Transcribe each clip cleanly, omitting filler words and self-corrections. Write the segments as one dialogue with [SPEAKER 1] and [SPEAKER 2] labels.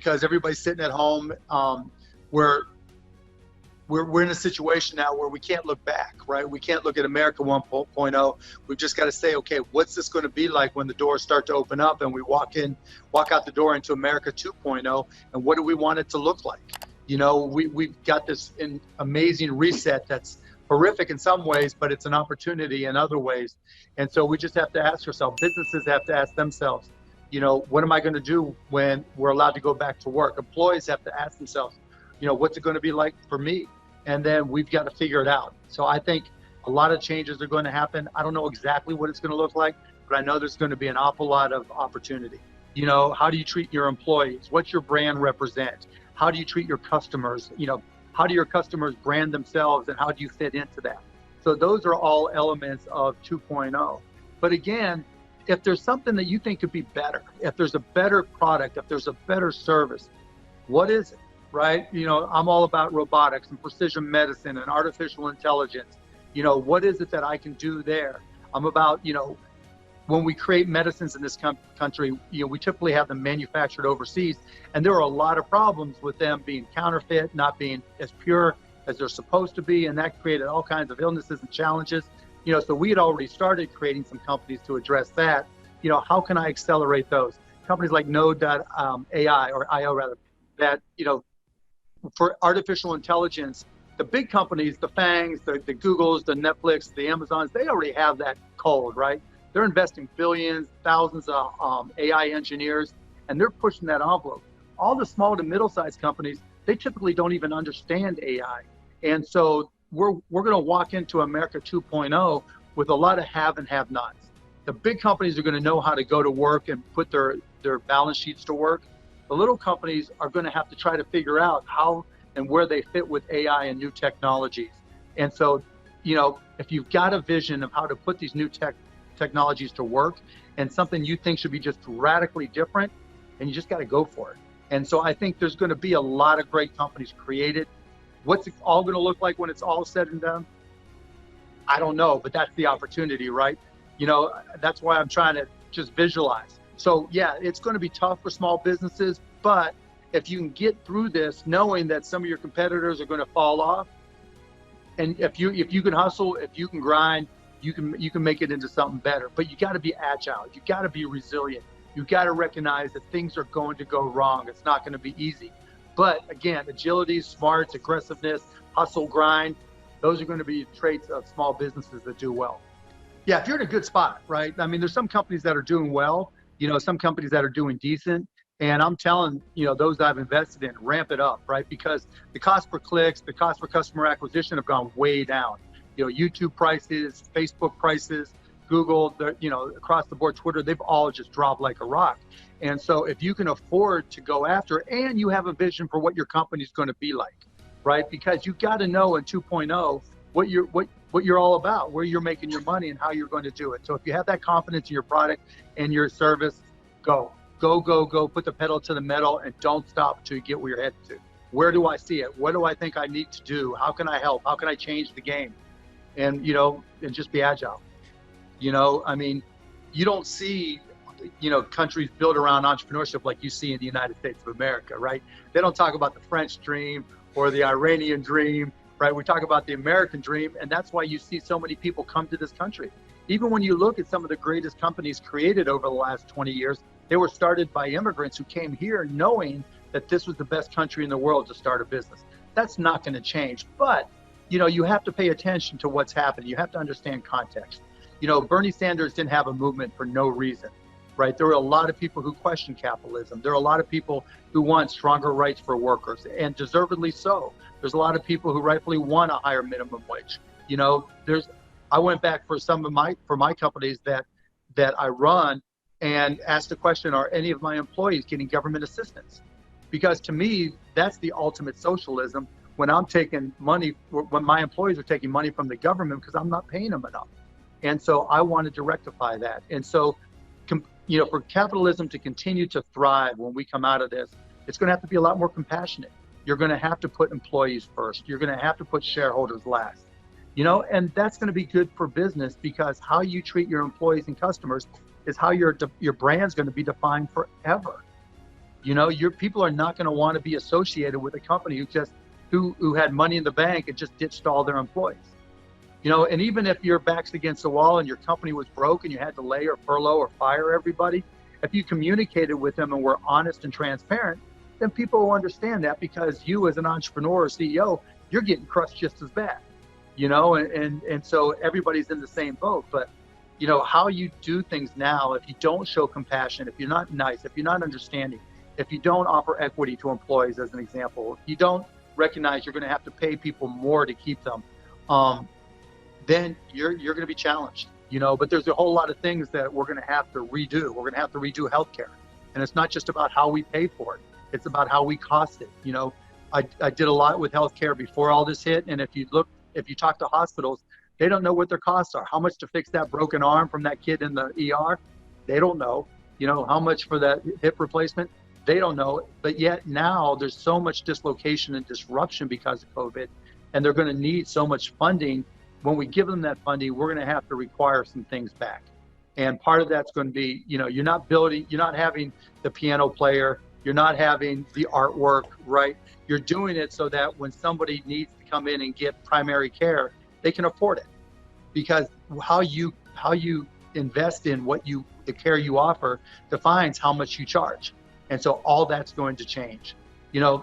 [SPEAKER 1] because everybody's sitting at home. We're in a situation now where we can't look back, right? We can't look at America 1.0. We've just got to say, okay, what's this going to be like when the doors start to open up and we walk out the door into America 2.0, and what do we want it to look like? We've got this amazing reset that's horrific in some ways, but it's an opportunity in other ways. And so we just have to ask ourselves, businesses have to ask themselves, what am I going to do when we're allowed to go back to work? Employees have to ask themselves, what's it going to be like for me? And then we've got to figure it out. So I think a lot of changes are going to happen. I don't know exactly what it's going to look like, but I know there's going to be an awful lot of opportunity. How do you treat your employees? What's your brand represent? How do you treat your customers? How do your customers brand themselves, and how do you fit into that? So those are all elements of 2.0. But again, if there's something that you think could be better, if there's a better product, if there's a better service, what is it, right? I'm all about robotics and precision medicine and artificial intelligence. What is it that I can do there? I'm about, when we create medicines in this country, we typically have them manufactured overseas, and there are a lot of problems with them being counterfeit, not being as pure as they're supposed to be, and that created all kinds of illnesses and challenges. So we had already started creating some companies to address that. How can I accelerate those? Companies like Node.ai or IO rather, that, for artificial intelligence, the big companies, the FANGs, the Googles, the Netflix, the Amazons, they already have that code, right? They're investing billions, thousands of AI engineers, and they're pushing that envelope. All the small to middle-sized companies, they typically don't even understand AI. And so we're going to walk into America 2.0 with a lot of have and have nots. The big companies are going to know how to go to work and put their balance sheets to work. The little companies are going to have to try to figure out how and where they fit with AI and new technologies. And so, if you've got a vision of how to put these new technologies to work and something you think should be just radically different, and you just got to go for it. And so I think there's going to be a lot of great companies created. What's it all going to look like when it's all said and done? I don't know, but that's the opportunity, right? That's why I'm trying to just visualize. So yeah, it's going to be tough for small businesses, but if you can get through this knowing that some of your competitors are going to fall off, and if you can hustle, if you can grind, you can make it into something better. But you got to be agile. You got to be resilient. You got to recognize that things are going to go wrong. It's not going to be easy. But again, agility, smarts, aggressiveness, hustle, grind, those are going to be traits of small businesses that do well. Yeah, if you're in a good spot, right? I mean, there's some companies that are doing well, some companies that are doing decent. And I'm telling, those that I've invested in, ramp it up, right? Because the cost per clicks, the cost per customer acquisition have gone way down. YouTube prices, Facebook prices, Google, across the board, Twitter, they've all just dropped like a rock. And so if you can afford to go after, and you have a vision for what your company's going to be like, right? Because you've got to know in 2.0 what you're all about, where you're making your money and how you're going to do it. So if you have that confidence in your product and your service, go, put the pedal to the metal and don't stop until you get where you're headed to. Where do I see it? What do I think I need to do? How can I help? How can I change the game? And, and just be agile. I mean, you don't see, countries built around entrepreneurship like you see in the United States of America, right? They don't talk about the French dream or the Iranian dream, right? We talk about the American dream, and that's why you see so many people come to this country. Even when you look at some of the greatest companies created over the last 20 years, they were started by immigrants who came here knowing that this was the best country in the world to start a business. That's not going to change, but you have to pay attention to what's happening. You have to understand context. Bernie Sanders didn't have a movement for no reason, right? There were a lot of people who questioned capitalism. There are a lot of people who want stronger rights for workers, and deservedly so. There's a lot of people who rightfully want a higher minimum wage. I went back for some of my companies that I run and asked the question, are any of my employees getting government assistance? Because to me, that's the ultimate socialism, when I'm taking money, when my employees are taking money from the government because I'm not paying them enough. And so I wanted to rectify that. And so, for capitalism to continue to thrive when we come out of this, it's going to have to be a lot more compassionate. You're going to have to put employees first. You're going to have to put shareholders last. And that's going to be good for business, because how you treat your employees and customers is how your brand's going to be defined forever. Your people are not going to want to be associated with a company who had money in the bank and just ditched all their employees. And even if your back's against the wall and your company was broke and you had to lay or furlough or fire everybody, if you communicated with them and were honest and transparent, then people will understand that, because you as an entrepreneur or CEO, you're getting crushed just as bad, and so everybody's in the same boat. But how you do things now, if you don't show compassion, if you're not nice, if you're not understanding, if you don't offer equity to employees, as an example, if you don't recognize you're going to have to pay people more to keep them, then you're going to be challenged, but there's a whole lot of things that we're going to have to redo. We're going to have to redo healthcare. And it's not just about how we pay for it. It's about how we cost it. I did a lot with healthcare before all this hit. And if you talk to hospitals, they don't know what their costs are. How much to fix that broken arm from that kid in the ER? They don't know. How much for that hip replacement? They don't know. But yet now there's so much dislocation and disruption because of COVID, and they're going to need so much funding. When we give them that funding, we're going to have to require some things back. And part of that's going to be, you're not having the piano player, you're not having the artwork, right? You're doing it so that when somebody needs to come in and get primary care, they can afford it. Because how you invest in the care you offer defines how much you charge. And so all that's going to change.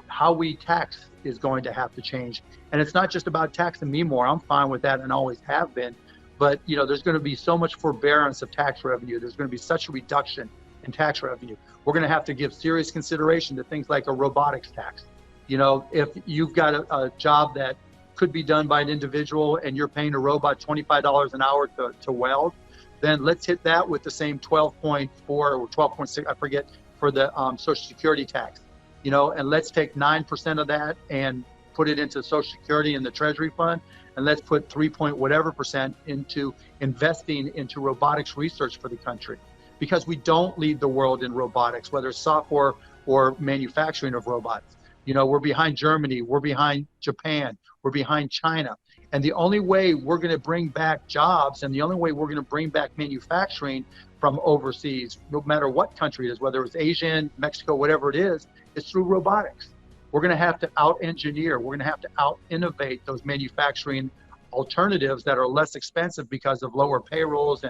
[SPEAKER 1] How we tax is going to have to change. And it's not just about taxing me more. I'm fine with that and always have been. But, there's going to be so much forbearance of tax revenue. There's going to be such a reduction in tax revenue. We're going to have to give serious consideration to things like a robotics tax. If you've got a job that could be done by an individual and you're paying a robot $25 an hour to weld, then let's hit that with the same 12.4 or 12.6, I forget, for the Social Security tax. And let's take 9% of that and put it into Social Security and the Treasury Fund, and let's put 3% into investing into robotics research for the country, because we don't lead the world in robotics, whether it's software or manufacturing of robots. We're behind Germany, we're behind Japan, we're behind China. And the only way we're going to bring back jobs and the only way we're going to bring back manufacturing from overseas, no matter what country it is, whether it's Asian, Mexico, whatever it is through robotics. We're going to have to out-engineer. We're going to have to out-innovate those manufacturing alternatives that are less expensive because of lower payrolls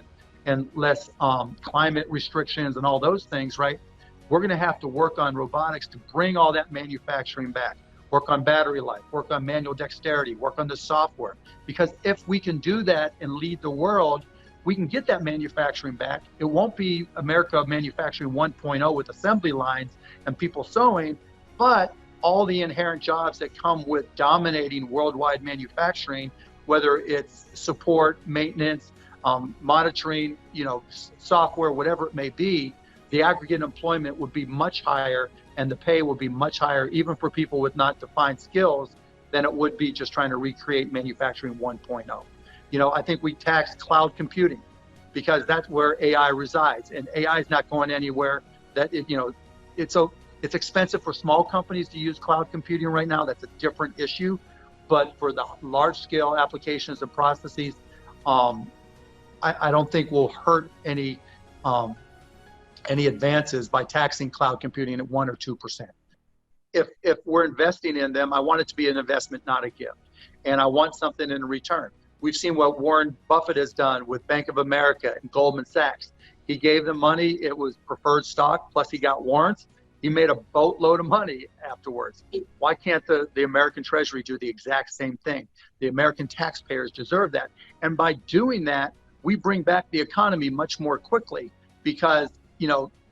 [SPEAKER 1] and less climate restrictions and all those things, right? We're going to have to work on robotics to bring all that manufacturing back. Work on battery life, work on manual dexterity, work on the software. Because if we can do that and lead the world, we can get that manufacturing back. It won't be America manufacturing 1.0 with assembly lines and people sewing, but all the inherent jobs that come with dominating worldwide manufacturing, whether it's support, maintenance, monitoring, software, whatever it may be, the aggregate employment would be much higher and the pay would be much higher, even for people with not defined skills, than it would be just trying to recreate manufacturing 1.0. I think we tax cloud computing because that's where AI resides, and AI is not going anywhere. It's expensive for small companies to use cloud computing right now. That's a different issue. But for the large scale applications and processes, I don't think we'll hurt any advances by taxing cloud computing at 1 or 2%. If we're investing in them, I want it to be an investment, not a gift. And I want something in return. We've seen what Warren Buffett has done with Bank of America and Goldman Sachs. He gave them money. It was preferred stock, plus he got warrants. He made a boatload of money afterwards. Why can't the American Treasury do the exact same thing? The American taxpayers deserve that. And by doing that, we bring back the economy much more quickly because,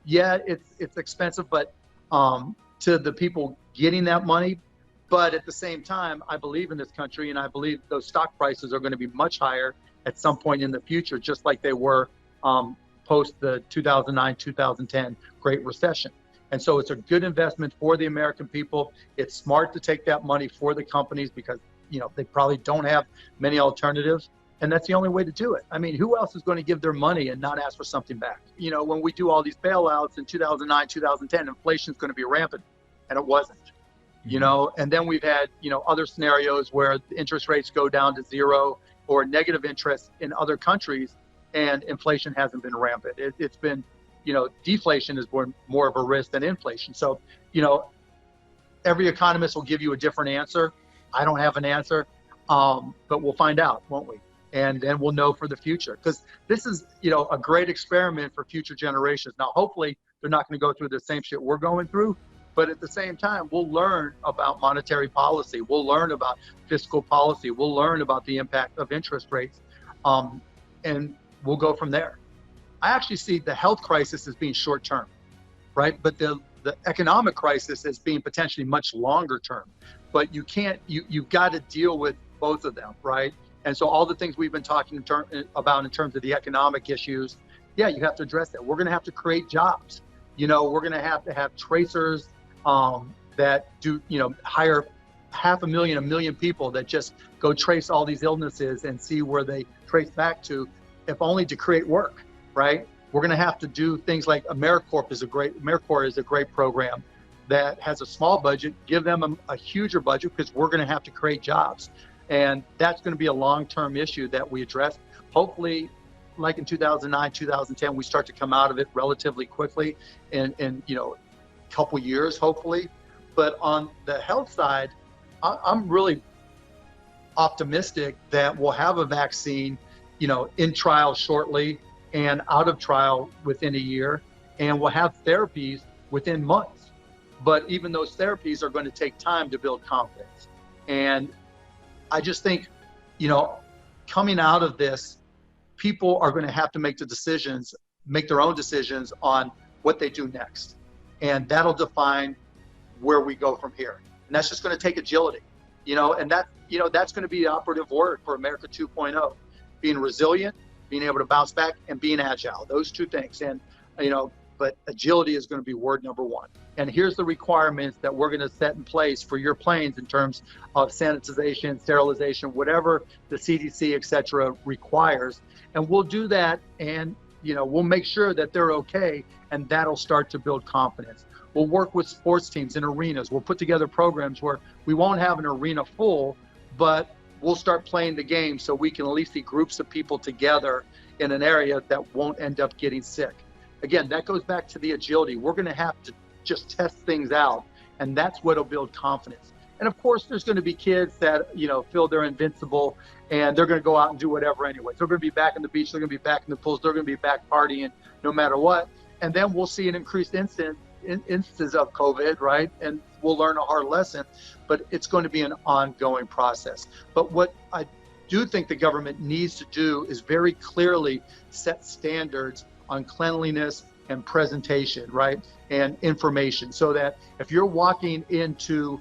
[SPEAKER 1] it's expensive, but to the people getting that money. But at the same time, I believe in this country, and I believe those stock prices are going to be much higher at some point in the future, just like they were post the 2009, 2010 Great Recession. And so it's a good investment for the American people. It's smart to take that money for the companies because, they probably don't have many alternatives. And that's the only way to do it. I mean, who else is going to give their money and not ask for something back? When we do all these bailouts in 2009, 2010, inflation is going to be rampant, and it wasn't. And then we've had, other scenarios where the interest rates go down to zero or negative interest in other countries, and inflation hasn't been rampant. It's been deflation is more of a risk than inflation. So, every economist will give you a different answer. I don't have an answer, but we'll find out, won't we? And then we'll know for the future, because this is, a great experiment for future generations. Now, hopefully they're not going to go through the same shit we're going through, but at the same time, we'll learn about monetary policy. We'll learn about fiscal policy. We'll learn about the impact of interest rates, and we'll go from there. I actually see the health crisis as being short term, right? But the economic crisis as being potentially much longer term. But you've got to deal with both of them, right? And so all the things we've been talking about in terms of the economic issues, yeah, you have to address that. We're going to have to create jobs. We're going to have tracers that do, hire 500,000, 1 million people that just go trace all these illnesses and see where they trace back to, if only to create work, right? We're going to have to do things like AmeriCorps is a great program that has a small budget. Give them a huger budget, because we're going to have to create jobs. And that's going to be a long-term issue that we address. Hopefully, like in 2009, 2010, we start to come out of it relatively quickly in a couple years, hopefully. But on the health side, I'm really optimistic that we'll have a vaccine, in trial shortly and out of trial within a year, and we'll have therapies within months. But even those therapies are going to take time to build confidence. And I just think, coming out of this, people are going to have to make their own decisions on what they do next. And that'll define where we go from here. And that's just going to take agility, and that's going to be the operative word for America 2.0, being resilient, being able to bounce back, and being agile, those two things. And, but agility is going to be word number one. And here's the requirements that we're going to set in place for your planes in terms of sanitization, sterilization, whatever the CDC, et cetera, requires. And we'll do that, and, we'll make sure that they're okay, and that'll start to build confidence. We'll work with sports teams in arenas. We'll put together programs where we won't have an arena full, but we'll start playing the game so we can at least see groups of people together in an area that won't end up getting sick. Again, that goes back to the agility. We're going to have to just test things out, and that's what'll build confidence. And of course, there's going to be kids that, feel they're invincible, and they're going to go out and do whatever anyway. They're going to be back in the beach. They're going to be back in the pools. They're going to be back partying no matter what. And then we'll see an increased instances of COVID, right? And we'll learn a hard lesson, but it's going to be an ongoing process. But what I do think the government needs to do is very clearly set standards on cleanliness and presentation, right? And information, so that if you're going to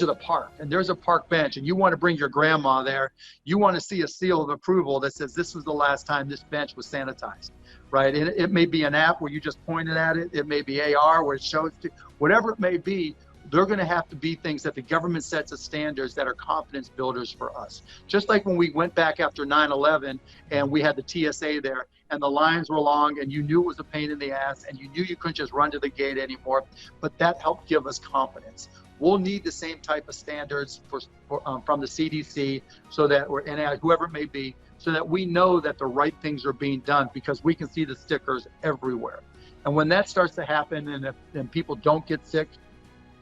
[SPEAKER 1] the park and there's a park bench and you want to bring your grandma there, you want to see a seal of approval that says this was the last time this bench was sanitized, right? And it may be an app where you just pointed at it. It may be AR where it shows, whatever it may be. They're going to have to be things that the government sets as standards that are confidence builders for us. Just like when we went back after 9/11 and we had the TSA there and the lines were long and you knew it was a pain in the ass and you knew you couldn't just run to the gate anymore, but that helped give us confidence. We'll need the same type of standards from the CDC, so that, or NIH, whoever it may be, so that we know that the right things are being done, because we can see the stickers everywhere. And when that starts to happen and people don't get sick,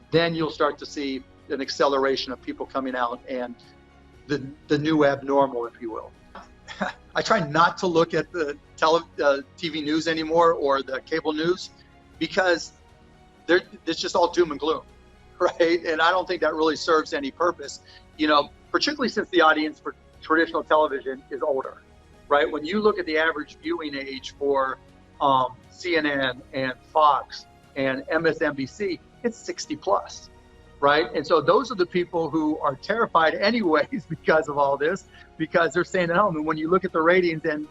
[SPEAKER 1] then you'll start to see an acceleration of people coming out and the new abnormal, if you will. I try not to look at the TV news anymore, or the cable news, because it's just all doom and gloom, right? And I don't think that really serves any purpose, particularly since the audience for traditional television is older, right? When you look at the average viewing age for CNN and Fox and MSNBC, it's 60 plus, right? And so those are the people who are terrified anyways because of all this, because they're staying at home. And when you look at the ratings and,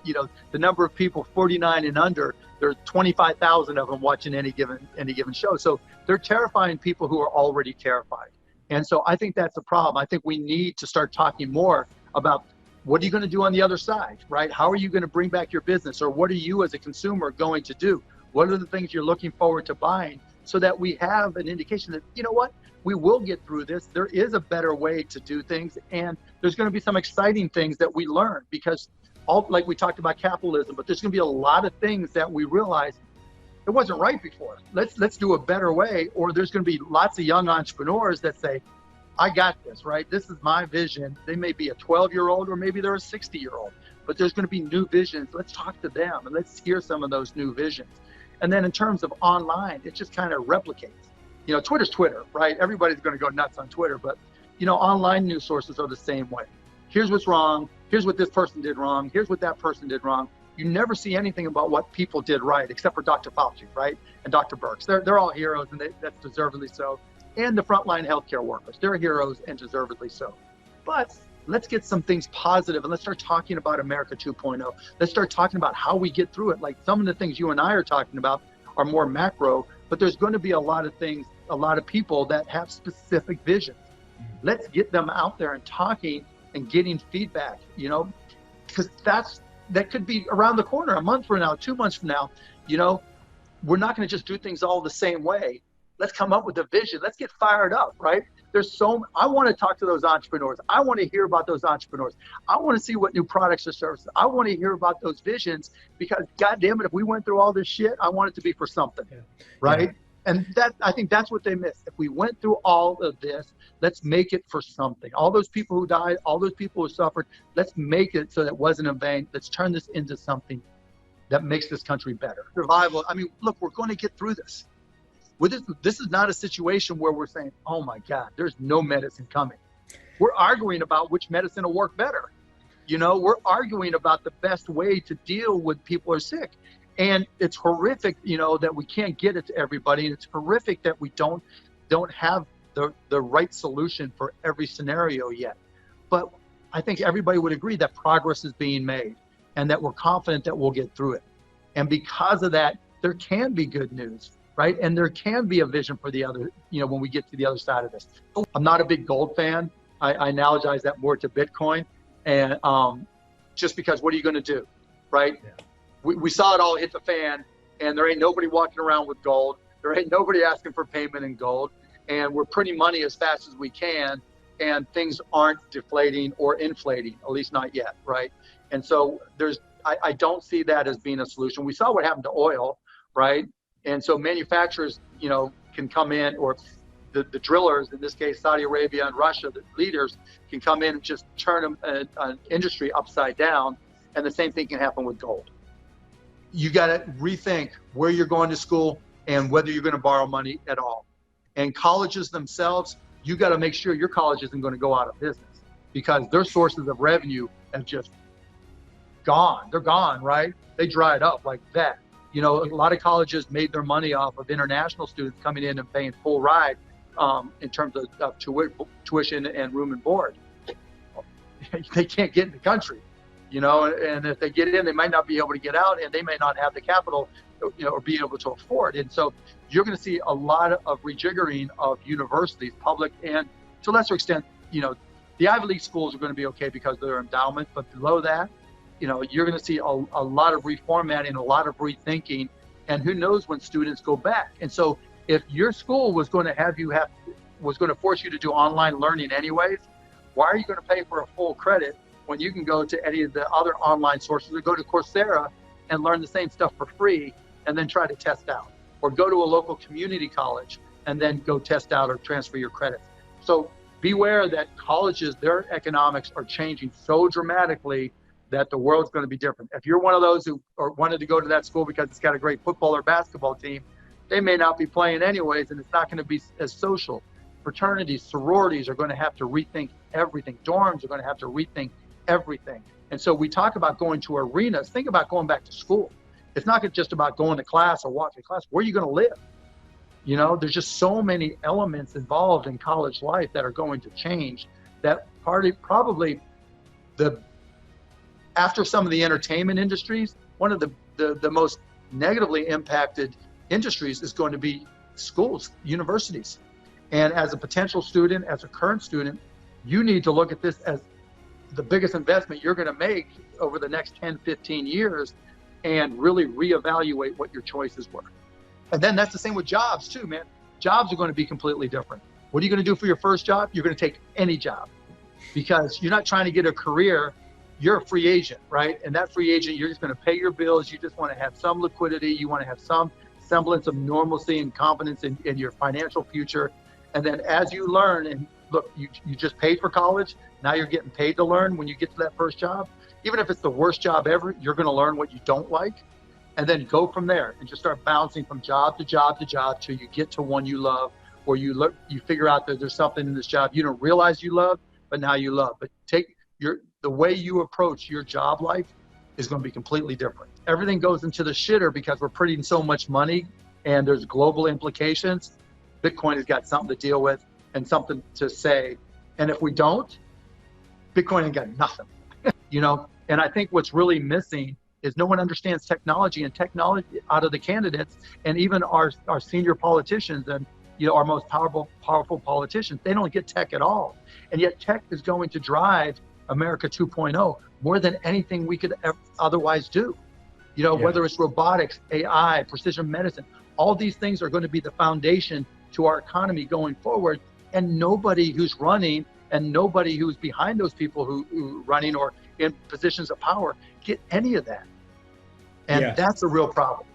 [SPEAKER 1] the number of people 49 and under, there's 25,000 of them watching any given show. So they're terrifying people who are already terrified. And so I think that's a problem. I think we need to start talking more about what are you going to do on the other side, right? How are you going to bring back your business? Or what are you as a consumer going to do? What are the things you're looking forward to buying, so that we have an indication that, we will get through this. There is a better way to do things, and there's going to be some exciting things that we learn, because like we talked about capitalism, but there's going to be a lot of things that we realize it wasn't right before. Let's do a better way. Or there's going to be lots of young entrepreneurs that say, I got this, right? This is my vision. They may be a 12-year-old or maybe they're a 60-year-old, but there's going to be new visions. Let's talk to them and let's hear some of those new visions. And then in terms of online, it just kind of replicates. You know, Twitter's Twitter, right? Everybody's going to go nuts on Twitter, but you know, online news sources are the same way. Here's what's wrong. Here's what this person did wrong. Here's what that person did wrong. You never see anything about what people did right, except for Dr. Fauci, right? And Dr. Birx. They're all heroes, and that's deservedly so. And the frontline healthcare workers, they're heroes and deservedly so. But let's get some things positive and let's start talking about America 2.0. Let's start talking about how we get through it. Like some of the things you and I are talking about are more macro, but there's going to be a lot of things, a lot of people that have specific visions. Let's get them out there and talking and getting feedback, you know, because that could be around the corner, a month from now, 2 months from now. You know, we're not going to just do things all the same way. Let's come up with a vision. Let's get fired up, right? I want to talk to those entrepreneurs. I want to hear about those entrepreneurs. I want to see what new products or services. I want to hear about those visions because, God damn it, if we went through all this shit, I want it to be for something, right? Yeah. And I think that's what they missed. If we went through all of this, let's make it for something. All those people who died, all those people who suffered, let's make it so that it wasn't in vain. Let's turn this into something that makes this country better. Survival. I mean, look, we're going to get through this. This is not a situation where we're saying, oh my God, there's no medicine coming. We're arguing about which medicine will work better. You know, we're arguing about the best way to deal with people who are sick. And it's horrific, you know, that we can't get it to everybody. And it's horrific that we don't have the right solution for every scenario yet. But I think everybody would agree that progress is being made and that we're confident that we'll get through it. And because of that, there can be good news, right? And there can be a vision for the other, you know, when we get to the other side of this. I'm not a big gold fan. I analogize that more to Bitcoin. And just because what are you going to do, right? Yeah. We saw it all hit the fan, and there ain't nobody walking around with gold. There ain't nobody asking for payment in gold. And we're printing money as fast as we can, and things aren't deflating or inflating, at least not yet, right? And so I don't see that as being a solution. We saw what happened to oil, right? And so manufacturers, you know, can come in, or the drillers, in this case, Saudi Arabia and Russia, the leaders can come in and just turn an industry upside down. And the same thing can happen with gold. You got to rethink where you're going to school and whether you're going to borrow money at all. And colleges themselves, you got to make sure your college isn't going to go out of business because their sources of revenue have just gone. They're gone, right? They dried up like that. You know, a lot of colleges made their money off of international students coming in and paying full ride in terms of tuition and room and board. They can't get in the country. You know, and if they get in, they might not be able to get out, and they may not have the capital, you know, or be able to afford. And so you're going to see a lot of rejiggering of universities, public and to a lesser extent, you know, the Ivy League schools are going to be okay because of their endowment, but below that, you know, you're going to see a lot of reformatting, a lot of rethinking, and who knows when students go back. And so if your school was going to was going to force you to do online learning anyways, why are you going to pay for a full credit when you can go to any of the other online sources or go to Coursera and learn the same stuff for free and then try to test out, or go to a local community college and then go test out or transfer your credits. So beware that colleges, their economics are changing so dramatically that the world's going to be different. If you're one of those who wanted to go to that school because it's got a great football or basketball team, they may not be playing anyways, and it's not going to be as social. Fraternities, sororities are going to have to rethink everything. Dorms are going to have to rethink everything. And so we talk about going to arenas. Think about going back to school. It's not just about going to class or walking to class. Where are you going to live? You know, there's just so many elements involved in college life that are going to change. That probably after some of the entertainment industries, one of the most negatively impacted industries is going to be schools, universities. And as a potential student, as a current student, you need to look at this as the biggest investment you're going to make over the next 10, 15 years and really reevaluate what your choices were. And then that's the same with jobs too, man. Jobs are going to be completely different. What are you going to do for your first job? You're going to take any job because you're not trying to get a career. You're a free agent, right? And that free agent, you're just going to pay your bills. You just want to have some liquidity. You want to have some semblance of normalcy and confidence in your financial future. And then as you learn, and look, you just paid for college, now you're getting paid to learn when you get to that first job. Even if it's the worst job ever, you're going to learn what you don't like, and then go from there and just start bouncing from job to job to job till you get to one you love, or you figure out that there's something in this job you don't realize you love, but now you love. But the way you approach your job life is going to be completely different. Everything goes into the shitter because we're printing so much money and there's global implications. Bitcoin has got something to deal with and something to say. And if we don't, Bitcoin ain't got nothing, you know? And I think what's really missing is no one understands technology, and technology out of the candidates and even our senior politicians and, you know, our most powerful politicians, they don't get tech at all. And yet tech is going to drive America 2.0 more than anything we could otherwise do. You know, whether it's robotics, AI, precision medicine, all these things are going to be the foundation to our economy going forward. And nobody who's running and nobody who's behind those people who running or in positions of power get any of that. And that's a real problem.